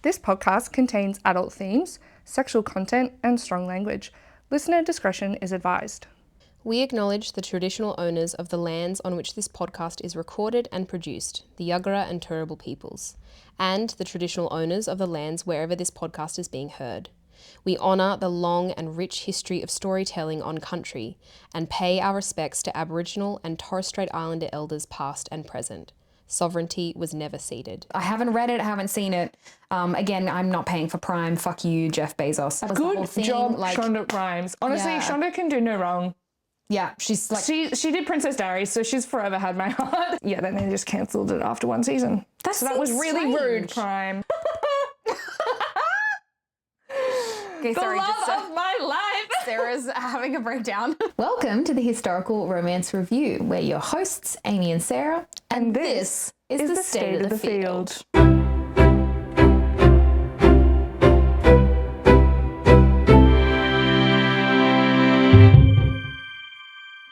This podcast contains adult themes, sexual content, and strong language. Listener discretion is advised. We acknowledge the traditional owners of the lands on which this podcast is recorded and produced, the Jagera and Turrbal peoples, and the traditional owners of the lands wherever this podcast is being heard. We honour the long and rich history of storytelling on country and pay our respects to Aboriginal and Torres Strait Islander elders past and present. Sovereignty was never ceded. I haven't read it, I haven't seen it. Again, I'm not paying for Prime. Fuck you, Jeff Bezos. Good job, Shonda Rhimes. Honestly, Yeah. Shonda can do no wrong. Yeah, she's like... She did Princess Diaries, so she's forever had my heart. Yeah, then they just cancelled it after one season. So that was really rude, Prime. Okay, The love of my life. Sarah's having a breakdown. Welcome to the Historical Romance Review. We're your hosts, Amy and Sarah, and this is the State of the Field.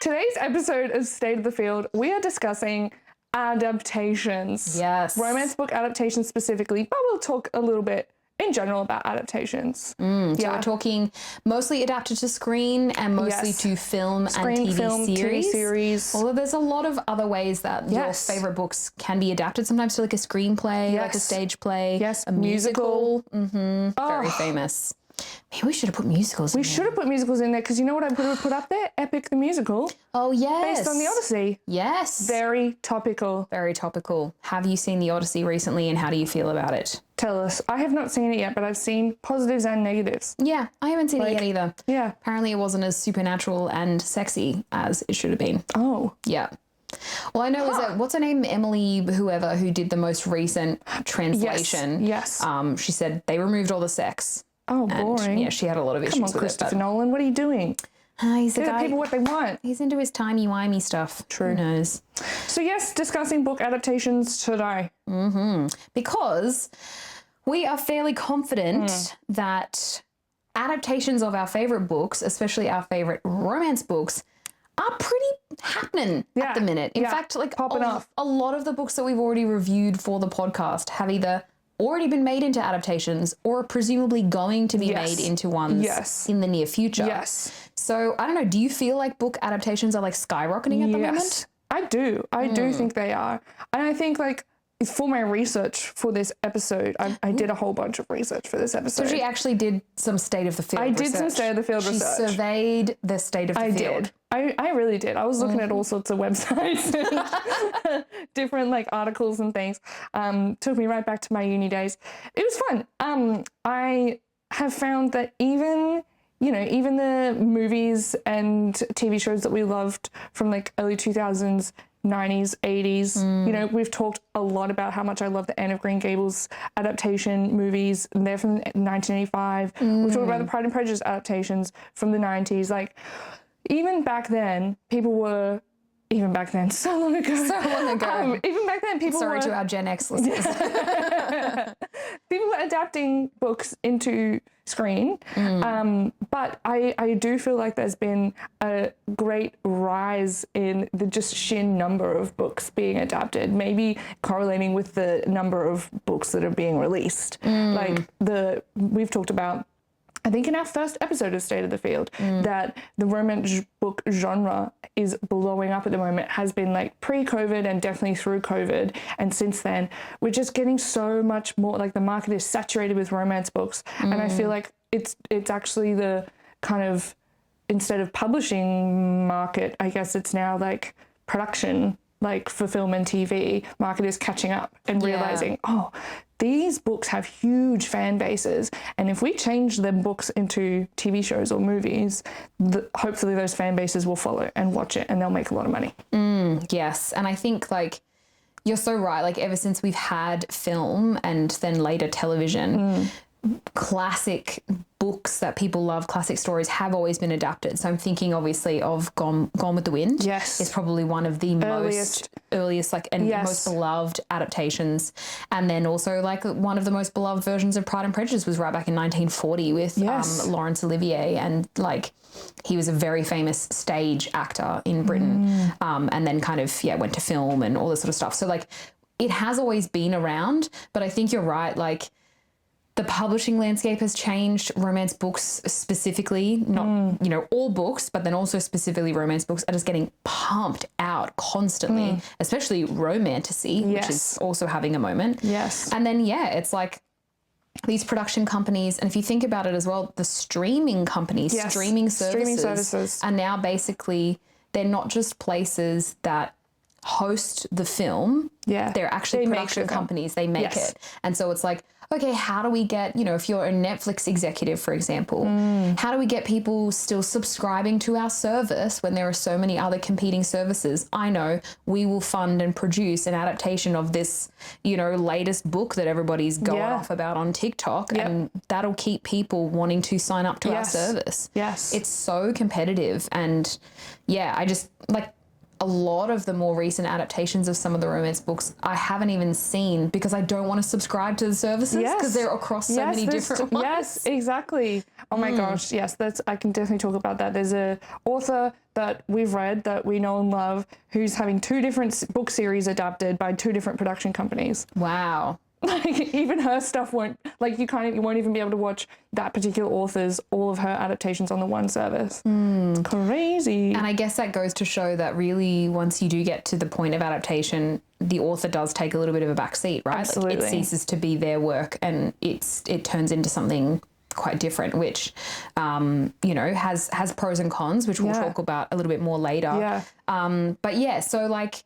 Today's episode of State of the Field, we are discussing adaptations. Yes. Romance book adaptations specifically, but we'll talk a little bit in general about adaptations. So we're talking mostly adapted to screen and mostly to film and TV series. Although there's a lot of other ways that your favourite books can be adapted, sometimes to like a screenplay, like a stage play, a musical. Very famous. Maybe we should have put musicals in there. We should have put musicals in there because you know what I would have put up there? Epic the Musical. Oh, yes. Based on the Odyssey. Yes. Very topical. Very topical. Have you seen the Odyssey recently and how do you feel about it? Tell us. I have not seen it yet, but I've seen positives and negatives. Yeah, I haven't seen it yet either. Yeah. Apparently it wasn't as supernatural and sexy as it should have been. Oh. Yeah. Well, I know, what's her name? Emily, whoever, who did the most recent translation. Yes. She said they removed all the sex. Oh, boring. And, yeah, she had a lot of issues Come on, with Christopher it. Nolan, what are you doing? He's the Give the guy. people what they want. He's into his timey-wimey stuff. True. Who knows? So yes, discussing book adaptations today. Because we are fairly confident that adaptations of our favourite books, especially our favourite romance books, are pretty happening at the minute. In fact, like popping off. A lot of the books that we've already reviewed for the podcast have either already been made into adaptations or are presumably going to be made into ones in the near future. Yes. So, I don't know, do you feel like book adaptations are like skyrocketing at the moment? I do. I do think they are. And I think like for my research for this episode, I did a whole bunch of research for this episode. So she actually did some state of the field research. I did some state of the field research. She surveyed the state of the field. Did. I really did. I was looking at all sorts of websites and different like articles and things. Took me right back to my uni days. It was fun. I have found that even the movies and TV shows that we loved from like early 2000s, 90s, 80s, we've talked a lot about how much I love the Anne of Green Gables adaptation movies. They're from 1985. We've talked about the Pride and Prejudice adaptations from the 90s. Like, even back then, so long ago. Even back then, people Sorry to our Gen X listeners. People were adapting books into screen, but I do feel like there's been a great rise in the just sheer number of books being adapted, maybe correlating with the number of books that are being released. We've talked about, I think in our first episode of State of the Field, that the romance book genre is blowing up at the moment, has been like pre-COVID and definitely through COVID. And since then, we're just getting so much more, like the market is saturated with romance books. And I feel like it's actually the kind of, instead of publishing market, I guess it's now like production, like for film and TV, market is catching up and realizing, these books have huge fan bases, and if we change them books into TV shows or movies, hopefully those fan bases will follow and watch it, and they'll make a lot of money. Yes, and I think like you're so right. Like ever since we've had film and then later television, classic books that people love, classic stories, have always been adapted. So I'm thinking obviously of Gone with the Wind. Yes. Is probably one of the most earliest most beloved adaptations. And then also like one of the most beloved versions of Pride and Prejudice was right back in 1940 with Laurence Olivier, and like he was a very famous stage actor in Britain, and then kind of went to film and all this sort of stuff. So like it has always been around, but I think you're right, like the publishing landscape has changed. Romance books specifically, not, you know, all books, but then also specifically romance books are just getting pumped out constantly, especially romantasy, which is also having a moment. Yes. And then, yeah, it's like these production companies, and if you think about it as well, the streaming companies, streaming services are now basically, they're not just places that host the film. They're actually production companies. They make it. And so it's like, okay, how do we get, you know, if you're a Netflix executive, for example, how do we get people still subscribing to our service when there are so many other competing services? I know we will fund and produce an adaptation of this, you know, latest book that everybody's going off about on TikTok, and that'll keep people wanting to sign up to our service. It's so competitive. And yeah, I just like, a lot of the more recent adaptations of some of the romance books I haven't even seen because I don't want to subscribe to the services because they're across so many different ones. Yes, exactly. Oh my gosh, yes, I can definitely talk about that. There's a author that we've read that we know and love who's having 2 different book series adapted by 2 different production companies. Wow. Like even her stuff won't, like you won't even be able to watch that particular author's, all of her adaptations on the one service. It's crazy. And I guess that goes to show that really once you do get to the point of adaptation, the author does take a little bit of a backseat, right? Absolutely. Like it ceases to be their work and it turns into something quite different, which, you know, has pros and cons, which we'll talk about a little bit more later. But yeah, so like,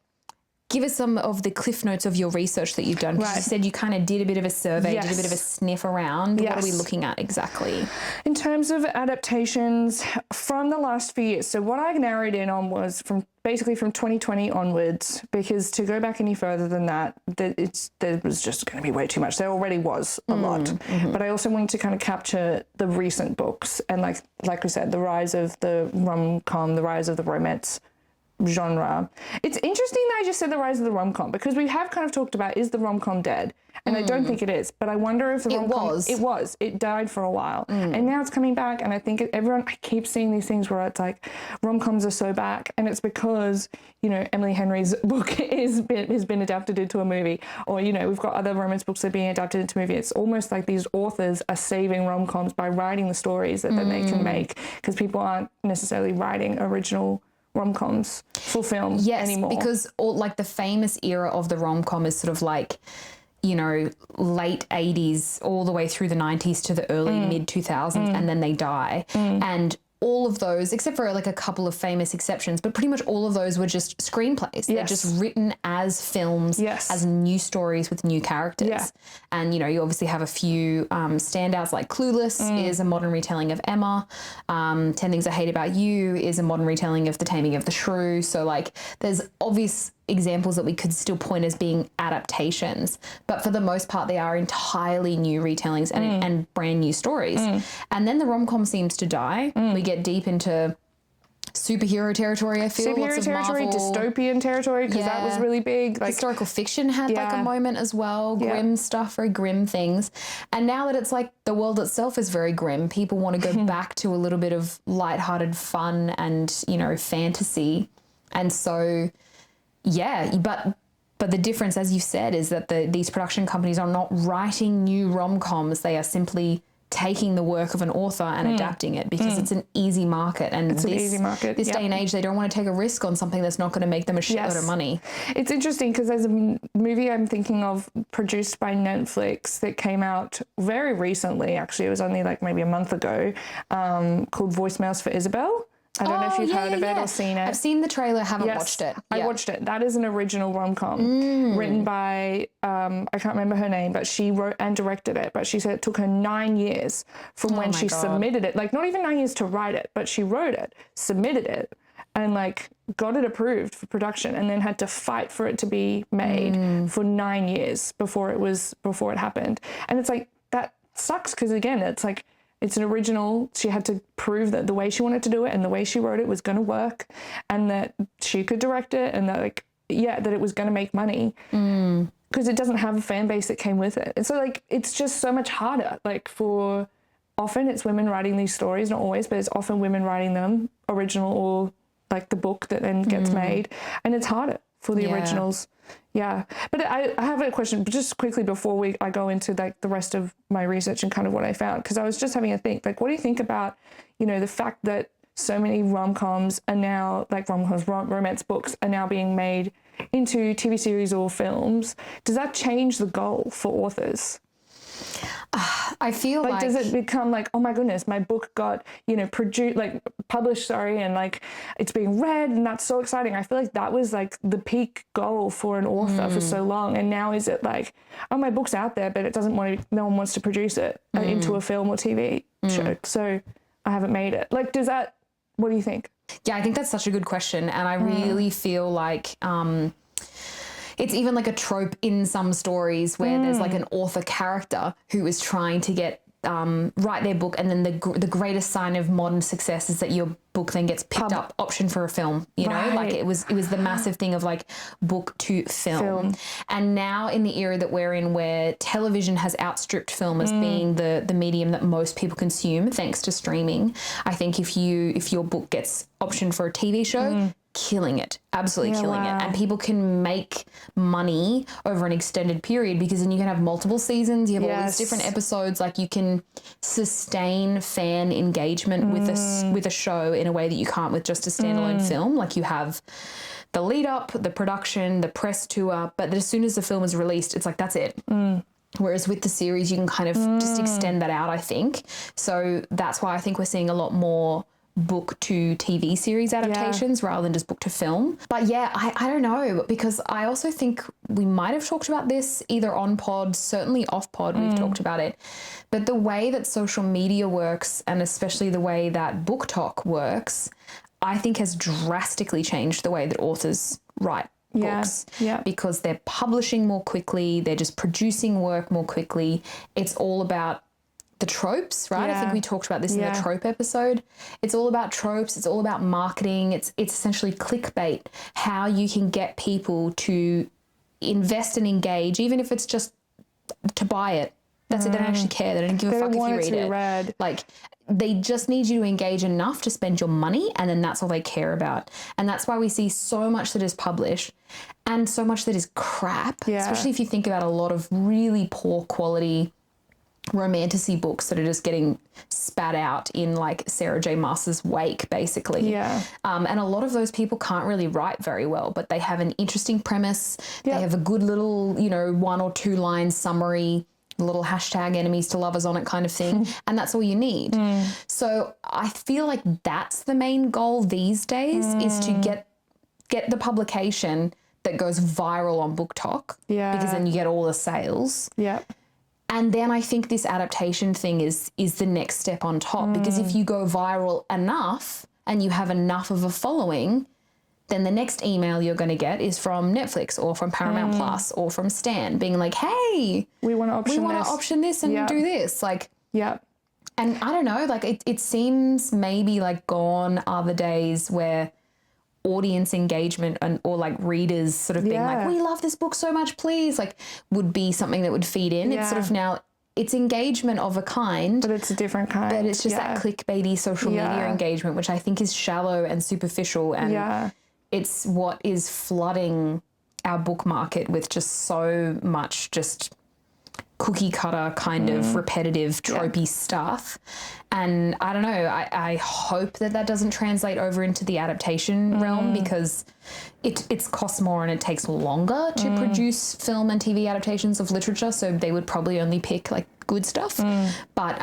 give us some of the cliff notes of your research that you've done. Because you said you kind of did a bit of a survey, did a bit of a sniff around. What are we looking at exactly? In terms of adaptations from the last few years, so what I narrowed in on was basically from 2020 onwards, because to go back any further than that, there was just going to be way too much. There already was a lot. But I also wanted to kind of capture the recent books and like we said, the rise of the rom-com, the rise of the romance genre. It's interesting that I just said the rise of the rom-com because we have kind of talked about, is the rom-com dead? And I don't think it is, but I wonder if the rom-com... It died for a while. And now it's coming back, and I think I keep seeing these things where it's like rom-coms are so back, and it's because, you know, Emily Henry's book has been adapted into a movie, or, you know, we've got other romance books that are being adapted into a movie. It's almost like these authors are saving rom-coms by writing the stories that they can make, because people aren't necessarily writing original rom-coms for film anymore. Yes, because like the famous era of the rom-com is sort of like, you know, late 80s all the way through the 90s to the early mid 2000s, and then they die. And all of those, except for like a couple of famous exceptions, but pretty much all of those were just screenplays. They're just written as films, as new stories with new characters. And, you know, you obviously have a few standouts like Clueless is a modern retelling of Emma. 10 Things I Hate About You is a modern retelling of The Taming of the Shrew. So like there's obvious examples that we could still point as being adaptations, but for the most part they are entirely new retellings and brand new stories. And then the rom-com seems to die. We get deep into superhero territory, I feel. Superhero territory, dystopian territory, because that was really big. Like historical fiction had like a moment as well, grim stuff, very grim things. And now that it's like the world itself is very grim, people want to go back to a little bit of lighthearted fun and, you know, fantasy. And so but the difference, as you said, is that these production companies are not writing new rom-coms. They are simply taking the work of an author and adapting it because it's an easy market. And it's an easy market. This day and age, they don't want to take a risk on something that's not going to make them a shitload of money. It's interesting because there's a movie I'm thinking of produced by Netflix that came out very recently. Actually, it was only like maybe a month ago, called Voicemails for Isabel. I don't know if you've heard of it or seen it. I've seen the trailer, haven't watched it. I watched it. That is an original rom-com written by, I can't remember her name, but she wrote and directed it. But she said it took her 9 years from when she submitted it. Like not even 9 years to write it, but she wrote it, submitted it, and like got it approved for production and then had to fight for it to be made for 9 years before it happened. And it's like, that sucks because again, it's like, it's an original. She had to prove that the way she wanted to do it and the way she wrote it was going to work and that she could direct it and that that it was going to make money because it doesn't have a fan base that came with it. And so like, it's just so much harder. Like often it's women writing these stories, not always, but it's often women writing them, original or like the book that then gets made. And it's harder for the originals. Yeah. But I have a question just quickly before I go into like the rest of my research and kind of what I found, because I was just having a think, like, what do you think about, you know, the fact that so many rom-coms are now, like romance books are now being made into TV series or films? Does that change the goal for authors? I feel like does it become like, oh my goodness, my book got, you know, published, and like it's being read, and that's so exciting. I feel like that was like the peak goal for an author for so long, and now is it like, oh, my book's out there, but no one wants to produce it into a film or TV show, so I haven't made it. Like, what do you think? Yeah, I think that's such a good question, and I really feel like it's even like a trope in some stories where there's like an author character who is trying to get write their book, and then the greatest sign of modern success is that your book then gets picked up, option for a film, you know, like it was the massive thing of like book to film. And now in the era that we're in, where television has outstripped film as being the medium that most people consume thanks to streaming, I think if your book gets optioned for a TV show, killing it, absolutely killing it. And people can make money over an extended period, because then you can have multiple seasons, you have all these different episodes, like you can sustain fan engagement with a show in a way that you can't with just a standalone film. Like you have the lead up, the production, the press tour, but as soon as the film is released, it's like, that's it. Whereas with the series, you can kind of just extend that out, I think. So that's why I think we're seeing a lot more book to TV series adaptations rather than just book to film. But yeah, I don't know, because I also think we might have talked about this either on pod, certainly off pod, we've talked about it. But the way that social media works, and especially the way that book talk works, I think has drastically changed the way that authors write books, because they're publishing more quickly, they're just producing work more quickly. It's all about the tropes, right? I think we talked about this in the trope episode. It's all about tropes. It's all about marketing. It's essentially clickbait, how you can get people to invest and engage, even if it's just to buy it. That's it. They don't actually care. They don't give a fuck if you read it. Read. Like, they just need you to engage enough to spend your money, and then that's all they care about. And that's why we see so much that is published and so much that is crap, especially if you think about a lot of really poor quality romantasy books that are just getting spat out in like Sarah J. Maas's wake, basically. And a lot of those people can't really write very well, but they have an interesting premise. They have a good little, you know, 1 or 2 line summary, little hashtag enemies to lovers on it kind of thing. And that's all you need. So I feel like that's the main goal these days, is to get the publication that goes viral on Book Talk, because then you get all the sales. And then I think this adaptation thing is the next step on top, because if you go viral enough and you have enough of a following, then the next email you're going to get is from Netflix or from Paramount Plus or from Stan being like, hey, we want to option this and do this. Like, and I don't know, like it seems maybe like gone are the days where audience engagement or like readers sort of being like, we love this book so much, please, like would be something that would feed in. It's sort of now, it's engagement of a kind. But it's a different kind. But it's just that clickbaity social media engagement, which I think is shallow and superficial. And it's what is flooding our book market with just so much just cookie cutter kind of repetitive tropey stuff. And I don't know, I hope that doesn't translate over into the adaptation realm, because it costs more and it takes longer to produce film and TV adaptations of literature, so they would probably only pick like good stuff. But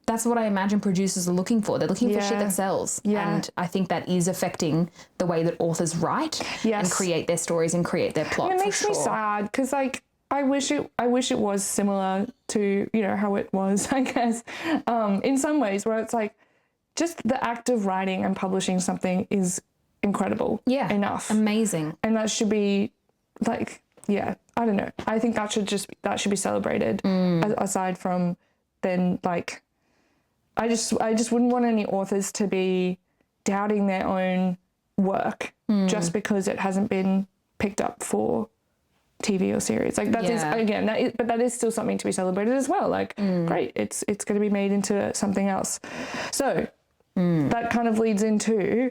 that's what I imagine producers are looking for. They're looking for shit that sells. And I think that is affecting the way that authors write and create their stories and create their plot. It makes me sad, because like I wish it was similar to, you know, how it was, I guess, in some ways, where it's like just the act of writing and publishing something is incredible. Enough. Amazing. And that should be like, I don't know. I think that should be celebrated, aside from then like, I just wouldn't want any authors to be doubting their own work just because it hasn't been picked up for TV or series. Like that is, again, but that is still something to be celebrated as well. Like, great, it's going to be made into something else. So that kind of leads into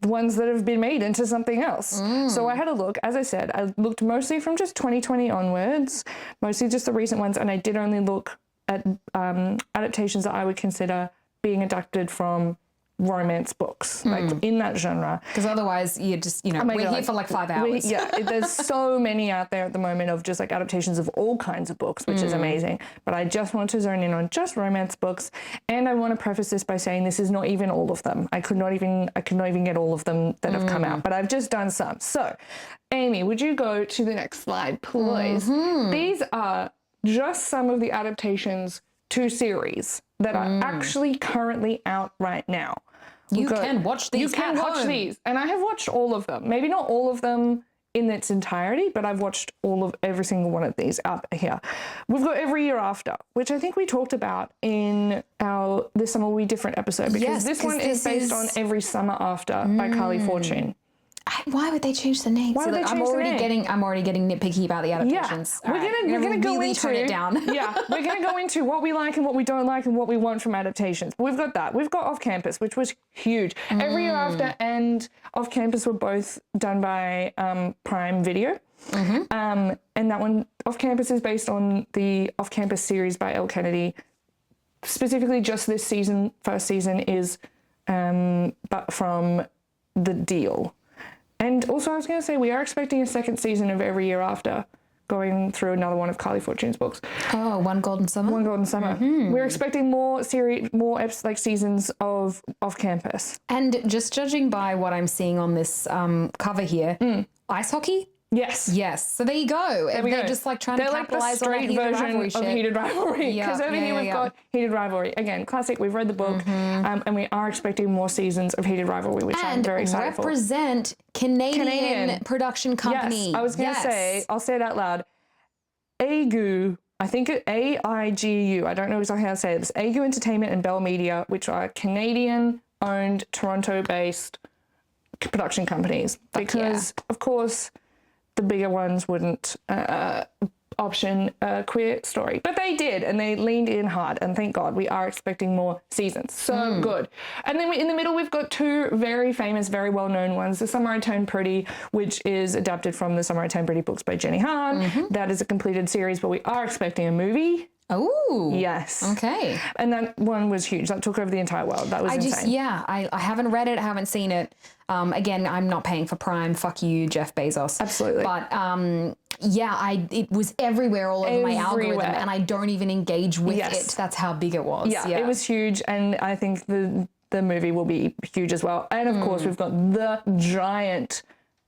ones that have been made into something else. So I had a look. As I said, I looked mostly from just 2020 onwards, mostly just the recent ones, and I did only look at adaptations that I would consider being adapted from romance books, like in that genre. Because otherwise you just, we're here for like 5 hours. There's so many out there at the moment of just like adaptations of all kinds of books, which is amazing. But I just want to zone in on just romance books. And I want to preface this by saying this is not even all of them. I could not even get all of them that have come out, but I've just done some. So, Amy, would you go to the next slide, please? These are just some of the adaptations to series that are actually currently out right now. You can watch these. You can watch these. And I have watched all of them. Maybe not all of them in its entirety, but I've watched every single one of these up here. We've got Every Year After, which I think we talked about in our This Summer Will Be Different episode, because this one is based on Every Summer After by Carly Fortune. Why would they change the name? Why would they change the name? I'm already getting nitpicky about the adaptations. Yeah. We're gonna go into turn it down. We're gonna go into what we like and what we don't like and what we want from adaptations. But we've got that. We've got Off Campus, which was huge. Every Year After and Off Campus were both done by Prime Video. And that one, Off Campus, is based on the Off Campus series by Elle Kennedy. Specifically, just this season, first season is but from The Deal. And also, I was going to say, we are expecting a second season of Every Year After, going through another one of Carly Fortune's books. Oh, One Golden Summer? One Golden Summer. We're expecting more seasons of Off Campus. And just judging by what I'm seeing on this cover here, ice hockey? Yes. So there you go. They're just like trying to capitalize on that heated rivalry shit. Of Heated Rivalry. Because over here we've got Heated Rivalry. Again, classic. We've read the book, and we are expecting more seasons of Heated Rivalry, which I'm very excited for. And represent Canadian production company. Yes, I was going to say, I'll say it out loud. AIGU, I think AIGU, I don't know exactly how to say it. It's AIGU Entertainment and Bell Media, which are Canadian-owned, Toronto-based production companies. Because, of course, the bigger ones wouldn't option a queer story. But they did, and they leaned in hard, and thank God we are expecting more seasons. So good. And then in the middle, we've got two very famous, very well-known ones. The Summer I Turned Pretty, which is adapted from the Summer I Turned Pretty books by Jenny Han. That is a completed series, but we are expecting a movie. Oh. Yes. Okay. And that one was huge. That took over the entire world. That was insane. I haven't read it, haven't seen it. Again, I'm not paying for Prime. Fuck you, Jeff Bezos. Absolutely. But it was everywhere all over my algorithm, and I don't even engage with it. That's how big it was. Yeah, it was huge, and I think the movie will be huge as well. And of course, we've got the giant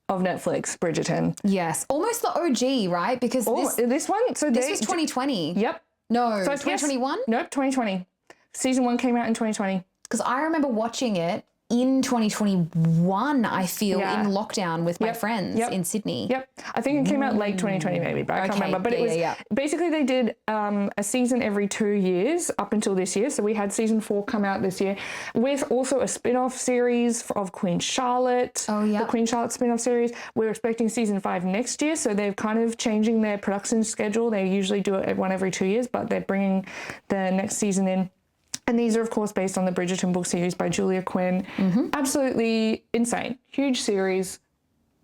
of Netflix, Bridgerton. Yes, almost the OG, right? Because this one. So this was 2020. Yep. No, so 2021? Nope, 2020. Season 1 came out in 2020. Because I remember watching it in 2021, I feel, in lockdown with my friends in Sydney. Yep. I think it came out late 2020 maybe, but I can't remember. But it was basically they did a season every 2 years up until this year. So we had season 4 come out this year with also a spin-off series of Queen Charlotte. Oh, yeah. The Queen Charlotte spin-off series. We're expecting season 5 next year. So they're kind of changing their production schedule. They usually do it one every 2 years, but they're bringing the next season in. And these are, of course, based on the Bridgerton book series by Julia Quinn. Absolutely insane. Huge series.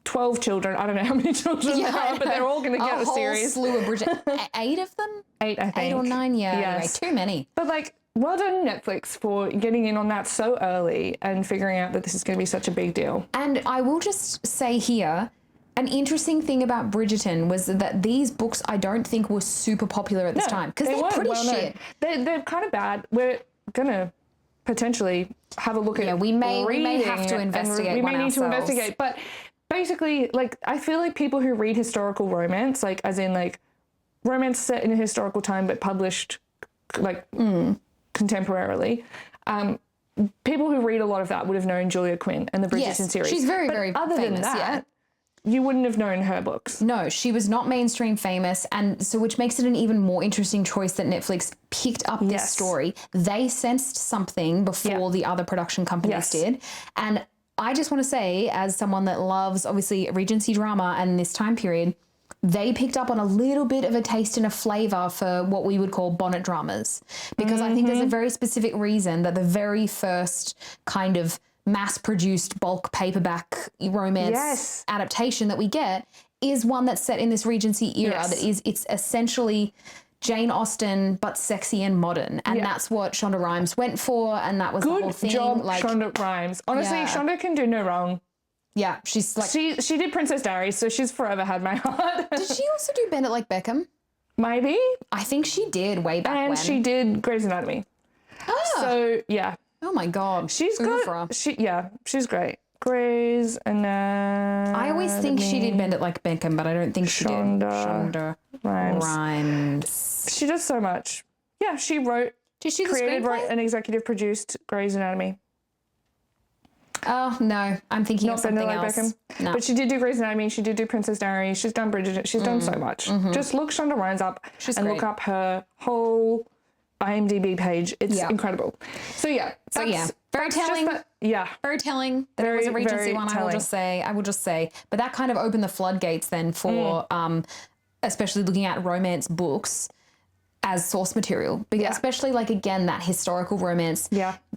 12 children. I don't know how many children there are, but they're all going to get a series. A whole slew of Bridgerton. 8 of them? 8, I think. 8 or 9, yeah. Yes. Anyway, too many. But, well done, Netflix, for getting in on that so early and figuring out that this is going to be such a big deal. And I will just say here, an interesting thing about Bridgerton was that these books I don't think were super popular at this time. Because they're pretty shit. They're kind of bad. We're going to potentially have a look at we may have to investigate. We may need to investigate. But basically, I feel like people who read historical romance, as in romance set in a historical time but published contemporarily, people who read a lot of that would have known Julia Quinn and the Bridgerton series. She's very, very other famous, than that, you wouldn't have known her books. No, she was not mainstream famous, and so which makes it an even more interesting choice that Netflix picked up this story. They sensed something before the other production companies did, and I just want to say, as someone that loves, obviously, Regency drama and this time period, they picked up on a little bit of a taste and a flavour for what we would call bonnet dramas, because I think there's a very specific reason that the very first kind of mass-produced bulk paperback romance adaptation that we get is one that's set in this Regency era it's essentially Jane Austen but sexy and modern, and that's what Shonda Rhimes went for, and that was the whole thing. Good job, Shonda Rhimes. Honestly, Shonda can do no wrong. Yeah, she's like... She did Princess Diaries, so she's forever had my heart. Did she also do Bend It Like Beckham? Maybe. I think she did way back when. And she did Grey's Anatomy. Oh. So, yeah. Oh, my God. She's great. Grey's Anatomy. I always think she did Bend It Like Beckham, but I don't think she did. Shonda Rhimes. She does so much. Yeah, she wrote, created, wrote, and executive produced Grey's Anatomy. Oh, no. I'm thinking of something else. Beckham. No. But she did do Grey's Anatomy. She did do Princess Diaries. She's done Bridget. She's done so much. Just look Shonda Rhimes up and look up her whole IMDb page. It's incredible. So, yeah. Very telling. Very telling that it was a Regency one, I will just say. But that kind of opened the floodgates then for especially looking at romance books as source material, because especially like, again, that historical romance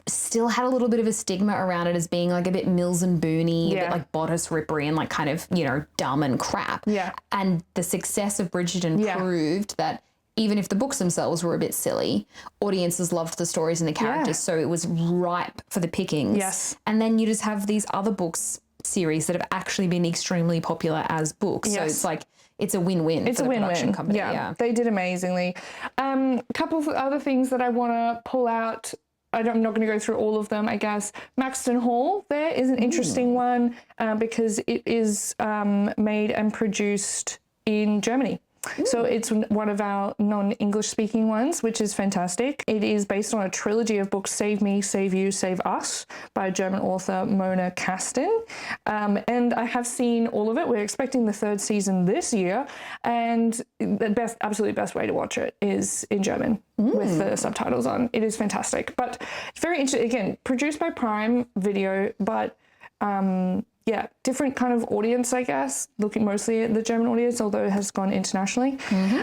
still had a little bit of a stigma around it as being like a bit Mills and Booney, a bit like bodice rippery and like kind of, you know, dumb and crap. Yeah. And the success of Bridgerton proved that even if the books themselves were a bit silly, audiences loved the stories and the characters, so it was ripe for the pickings. Yes. And then you just have these other books series that have actually been extremely popular as books. So it's like, it's a win-win. It's a win-win. Production company. Yeah, they did amazingly. A couple of other things that I want to pull out. I'm not going to go through all of them, I guess. Maxton Hall there is an interesting one because it is made and produced in Germany. So it's one of our non-English speaking ones, which is fantastic. It is based on a trilogy of books, Save Me, Save You, Save Us, by German author Mona Kasten. And I have seen all of it. We're expecting the third season this year. And the absolute best way to watch it is in German with the subtitles on. It is fantastic. But it's very interesting. Again, produced by Prime Video, but... different kind of audience, I guess, looking mostly at the German audience, although it has gone internationally.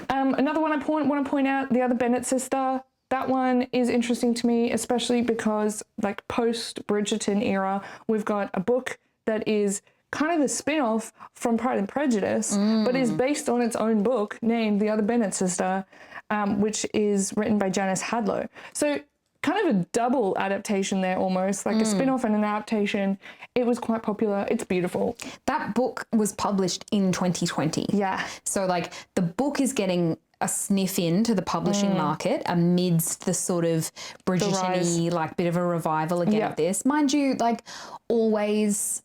Another one I want to point out, The Other Bennet Sister. That one is interesting to me, especially because, like, post-Bridgerton era, we've got a book that is kind of the spin-off from Pride and Prejudice, but is based on its own book named The Other Bennet Sister, which is written by Janice Hadlow. So kind of a double adaptation there almost, like a spin-off and an adaptation. It was quite popular. It's beautiful. That book was published in 2020. Yeah. So, like, the book is getting a sniff into the publishing market amidst the sort of Bridgerton-y, like, bit of a revival again of this. Mind you, like, always...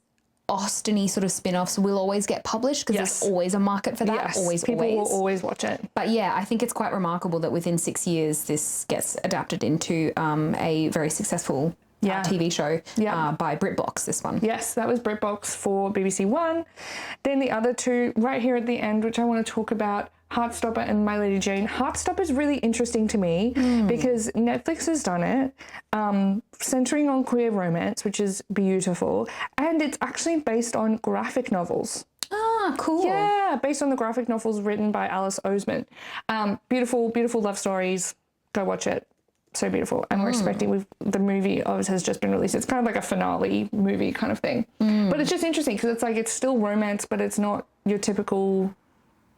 Austen-y sort of spin-offs will always get published because there's always a market for that. People will always watch it. But yeah, I think it's quite remarkable that within 6 years this gets adapted into a very successful TV show by BritBox, this one. Yes, that was BritBox for BBC One. Then the other two right here at the end, which I want to talk about, Heartstopper and My Lady Jane. Heartstopper is really interesting to me because Netflix has done it, centering on queer romance, which is beautiful, and it's actually based on graphic novels. Ah, cool. Yeah, based on the graphic novels written by Alice Oseman. Beautiful, beautiful love stories. Go watch it. So beautiful. And we're expecting the movie has just been released. It's kind of like a finale movie kind of thing. But it's just interesting because it's like it's still romance, but it's not your typical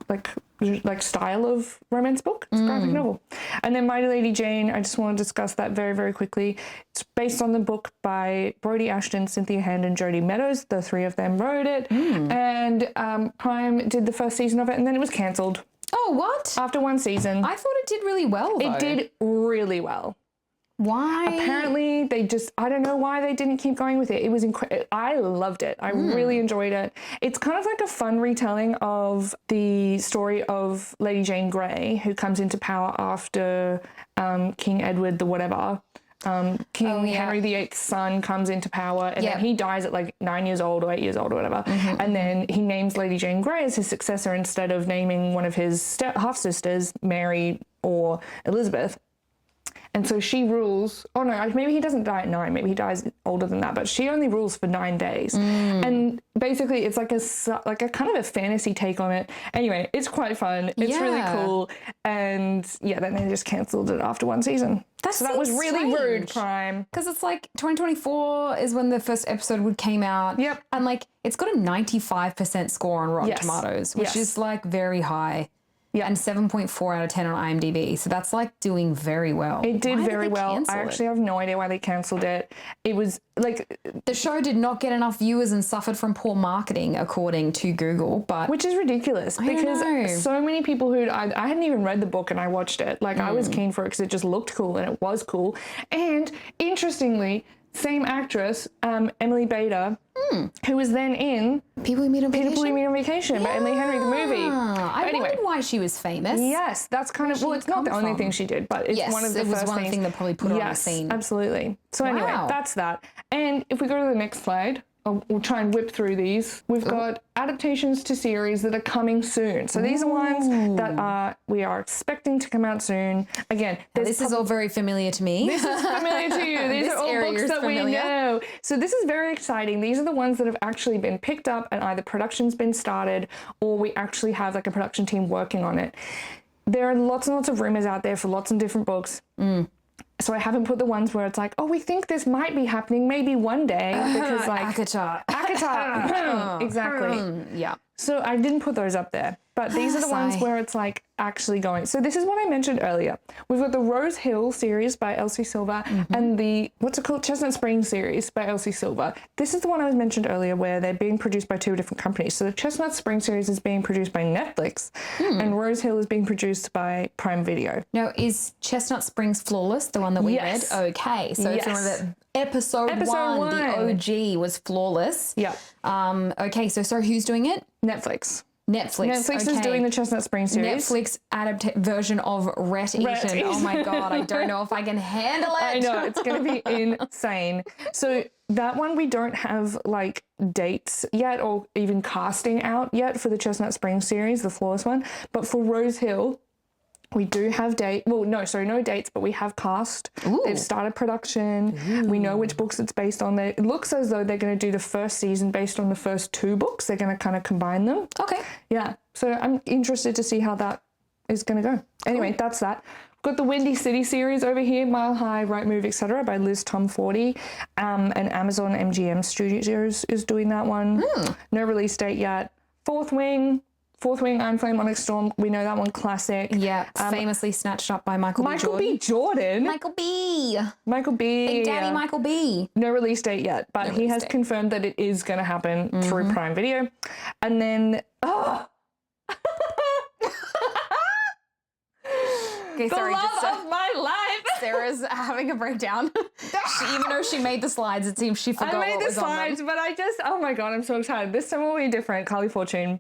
like style of romance book. It's a graphic novel. And then My Lady Jane, I just want to discuss that very, very quickly. It's based on the book by Brodie Ashton, Cynthia Hand, and Jodie Meadows. The three of them wrote it. And Prime did the first season of it, and then it was cancelled. Oh, what? After one season. I thought it did really well, though. It did really well. Why? Apparently, I don't know why they didn't keep going with it. It was incredible. I loved it. I really enjoyed it. It's kind of like a fun retelling of the story of Lady Jane Grey, who comes into power after King Edward the whatever. King Henry VIII's son comes into power, and then he dies at like 9 years old or 8 years old or whatever. And then he names Lady Jane Grey as his successor instead of naming one of his half-sisters, Mary or Elizabeth. And so she rules, oh no, maybe he doesn't die at 9, maybe he dies older than that, but she only rules for 9 days. And basically it's like a kind of a fantasy take on it. Anyway, it's quite fun. It's really cool. And yeah, then they just cancelled it after 1 season. So that was really rude, Prime. Because it's like 2024 is when the first episode came out. Yep. And like it's got a 95% score on Rotten Tomatoes, which is like very high. Yeah. And 7.4 out of 10 on IMDb. So that's like doing very well. It did very well. I actually have no idea why they cancelled it. It was like... The show did not get enough viewers and suffered from poor marketing, according to Google. But which is ridiculous because so many people who... I hadn't even read the book and I watched it. Like I was keen for it because it just looked cool and it was cool. And interestingly... Same actress, Emily Bader, who was then in People We Meet on Vacation by Emily Henry, the movie. I wondered why she was famous. Yes, that's kind of, well, it's not the only thing she did, but it's one of the first things. It was one thing that probably put her on the scene. Yes, absolutely. So anyway, that's that. And if we go to the next slide, we'll try and whip through these. We've got adaptations to series that are coming soon. So these are ones that we are expecting to come out soon. Again, this is all very familiar to me. This is familiar to you. These are all books that we know. So this is very exciting. These are the ones that have actually been picked up and either production's been started or we actually have like a production team working on it. There are lots and lots of rumors out there for lots of different books. So I haven't put the ones where it's like, oh, we think this might be happening maybe one day because like ACOTAR. Exactly. Yeah. So I didn't put those up there. But these are the ones where it's like actually going. So this is what I mentioned earlier. We've got the Rose Hill series by Elsie Silver and the, what's it called? Chestnut Springs series by Elsie Silver. This is the one I mentioned earlier where they're being produced by 2 different companies. So the Chestnut Springs series is being produced by Netflix and Rose Hill is being produced by Prime Video. Now, is Chestnut Springs Flawless the one that we read? Okay. So it's remember that episode one, the OG was Flawless. Yeah. Okay. So who's doing it? Netflix. Netflix is doing the Chestnut Springs series. Netflix version of Ret Eaton. Oh my God, I don't know if I can handle it. I know, it's going to be insane. So that one we don't have like dates yet or even casting out yet for the Chestnut Springs series, the Flawless one. But for Rose Hill, we do have no dates, but we have cast. They've started production. We know which books it's based on. It looks as though they're going to do the first season based on the first 2 books. They're going to kind of combine them. Okay. Yeah. So I'm interested to see how that is going to go. Anyway, that's that. We've got the Windy City series over here, Mile High, Right Move, etc. by Liz Tom 40. And Amazon MGM Studios is doing that one. No release date yet. Fourth Wing, Iron Flame, Onyx Storm. We know that one, classic. Yeah, famously snatched up by Michael B. Jordan. Michael B. Big Daddy Michael B. No release date yet, but he has confirmed that it is going to happen through Prime Video. And then, Okay, sorry, the love of my life. Sarah's having a breakdown. Even though she made the slides, it seems she forgot what was on them. I made the slides, but oh my God, I'm so excited. This time will be different. Carly Fortune.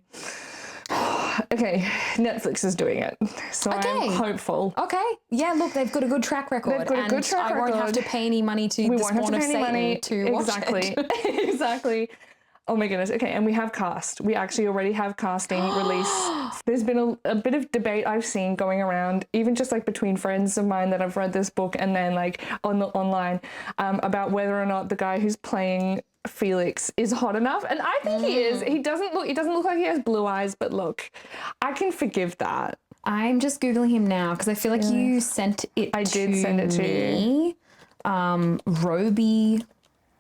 Okay, Netflix is doing it, so I'm hopeful. Okay, yeah, look, they've got a good track record. I won't have to pay any money to the Spawn of Satan to watch it. Exactly. Oh my goodness. Okay, and we have cast. We actually already have casting release. There's been a bit of debate I've seen going around, even just like between friends of mine that have read this book and then like online about whether or not the guy who's playing Felix is hot enough, and I think he is. He doesn't look like he has blue eyes, but look, I can forgive that. I'm just Googling him now because I feel like you sent it I did send it to me. Roby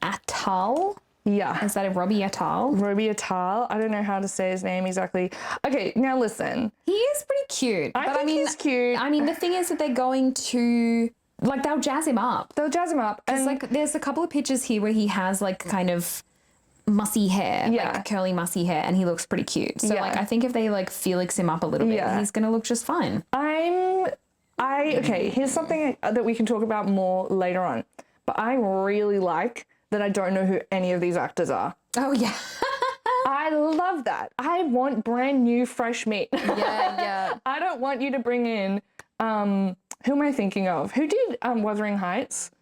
Attal. Yeah. Is that a Roby Attal? Roby Attal. I don't know how to say his name exactly. Okay, now listen. He is pretty cute. I think he's cute. I mean, the thing is that they're going to... Like, they'll jazz him up. And like, there's a couple of pictures here where he has, like, kind of mussy hair. Like, curly, mussy hair, and he looks pretty cute. So, like, I think if they, like, Felix him up a little bit, he's going to look just fine. Okay, here's something that we can talk about more later on. But I really like that I don't know who any of these actors are. Oh, yeah. I love that. I want brand new, fresh meat. Yeah. I don't want you to bring in... who am I thinking of? Who did Wuthering Heights?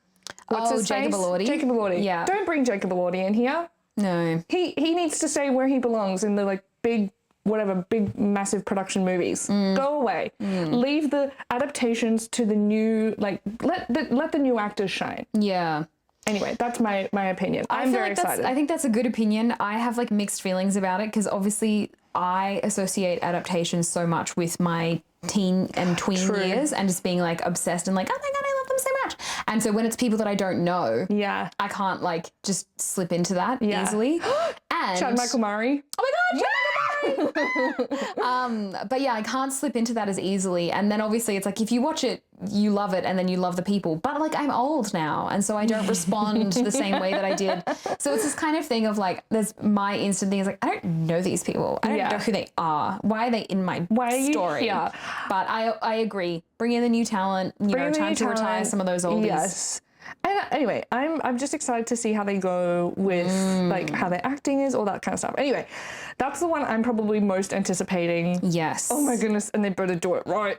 What's his Jacob face? Elordi. Jacob Elordi. Yeah. Don't bring Jacob Elordi in here. No. He needs to stay where he belongs in the like big whatever big massive production movies. Go away. Leave the adaptations to the new, like let the new actors shine. Yeah. Anyway, that's my opinion. I'm very excited. I think that's a good opinion. I have like mixed feelings about it because obviously I associate adaptations so much with my teen and tween years and just being like obsessed and like, oh my God, I love them so much. And so when it's people that I don't know, I can't like just slip into that easily. And Chad Michael Murray. Oh my God, Chad Michael Murray. But yeah, I can't slip into that as easily. And then obviously it's like if you watch it, you love it and then you love the people. But like I'm old now and so I don't respond the same way that I did. So it's this kind of thing of like there's my instant thing is like I don't know these people. I don't know who they are. Why are they in my story? Yeah. But I agree. Bring in the new talent. Time to retire some of those oldies. Yes. And anyway, I'm just excited to see how they go with like how their acting is, all that kind of stuff. Anyway, that's the one I'm probably most anticipating. Yes. Oh my goodness, and they better do it right.